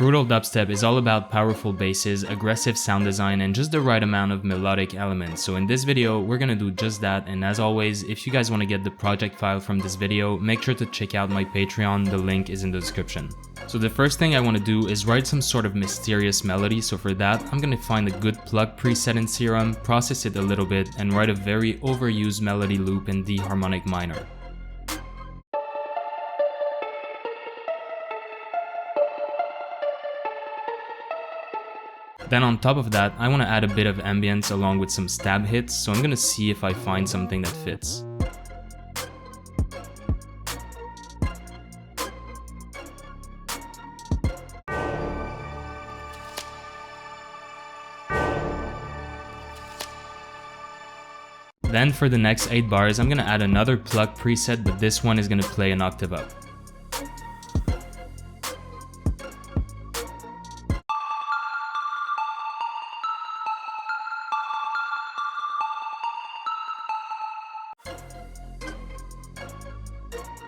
Brutal dubstep is all about powerful basses, aggressive sound design, and just the right amount of melodic elements. So in this video, we're gonna do just that, and as always, if you guys want to get the project file from this video, make sure to check out my Patreon, the link is in the description. So the first thing I want to do is write some sort of mysterious melody, so for that, I'm gonna find a good plug preset in Serum, process it a little bit, and write a very overused melody loop in D harmonic minor. Then on top of that, I want to add a bit of ambience along with some stab hits, so I'm gonna see if I find something that fits. Then for the next 8 bars, I'm gonna add another plug preset, but this one is gonna play an octave up.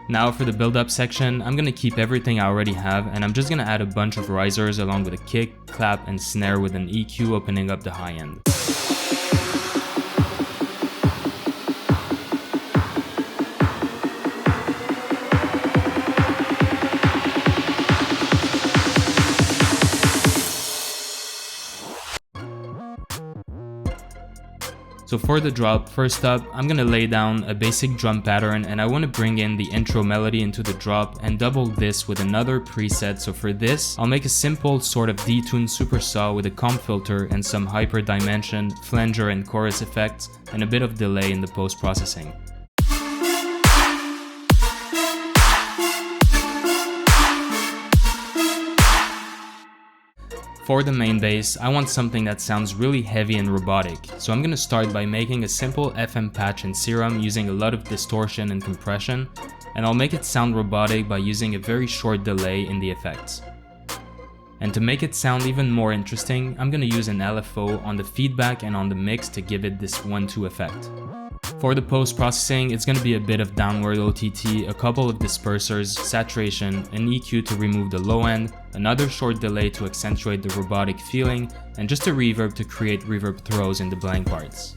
Now for the build-up section, I'm gonna keep everything I already have, and I'm just gonna add a bunch of risers along with a kick, clap, and snare with an EQ opening up the high end. So for the drop, first up, I'm gonna lay down a basic drum pattern, and I want to bring in the intro melody into the drop and double this with another preset. So for this, I'll make a simple sort of detune super saw with a comp filter and some hyper dimension, flanger and chorus effects, and a bit of delay in the post-processing. For the main bass, I want something that sounds really heavy and robotic, so I'm gonna start by making a simple FM patch in Serum using a lot of distortion and compression, and I'll make it sound robotic by using a very short delay in the effects. And to make it sound even more interesting, I'm gonna use an LFO on the feedback and on the mix to give it this 1-2 effect. For the post-processing, it's going to be a bit of downward OTT, a couple of dispersers, saturation, an EQ to remove the low end, another short delay to accentuate the robotic feeling, and just a reverb to create reverb throws in the blank parts.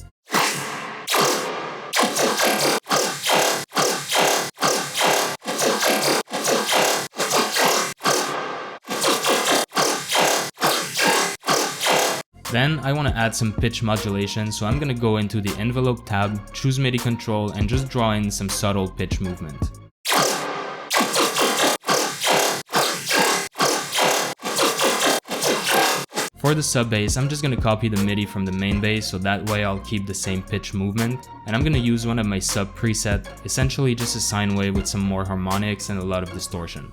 Then I want to add some pitch modulation, so I'm going to go into the envelope tab, choose MIDI control, and just draw in some subtle pitch movement. For the sub bass, I'm just going to copy the MIDI from the main bass, so that way I'll keep the same pitch movement, and I'm going to use one of my sub preset, essentially just a sine wave with some more harmonics and a lot of distortion.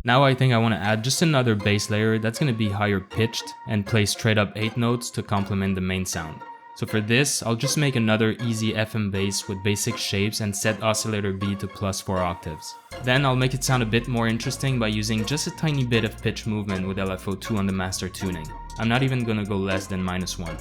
Now I think I want to add just another bass layer that's going to be higher pitched and play straight up 8 notes to complement the main sound. So for this, I'll just make another easy FM bass with basic shapes and set oscillator B to +4 octaves. Then I'll make it sound a bit more interesting by using just a tiny bit of pitch movement with LFO2 on the master tuning. I'm not even going to go less than -1.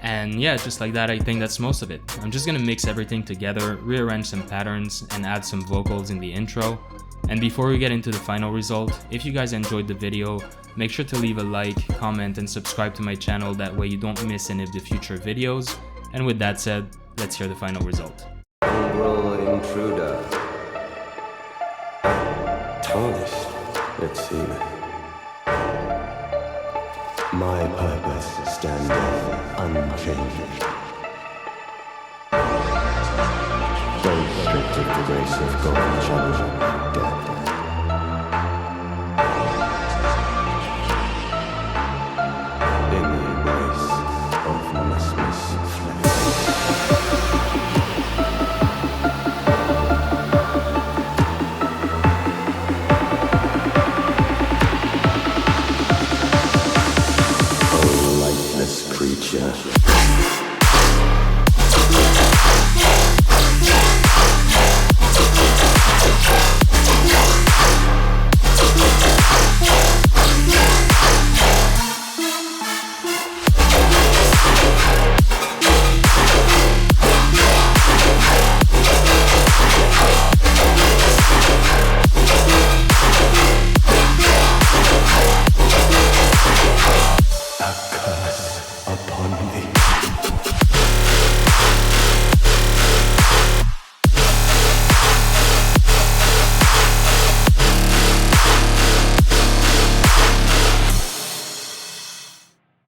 And yeah, just like that, I think that's most of it. I'm just gonna mix everything together, rearrange some patterns, and add some vocals in the intro. And before we get into the final result, if you guys enjoyed the video, make sure to leave a like, comment, and subscribe to my channel, that way you don't miss any of the future videos. And with that said, let's hear the final result. Intruder. Tarnished, it seemeth. My purpose standeth unchanged. Though stripped of the grace of golden children, dead. In the embrace of Christmas flesh. Creature.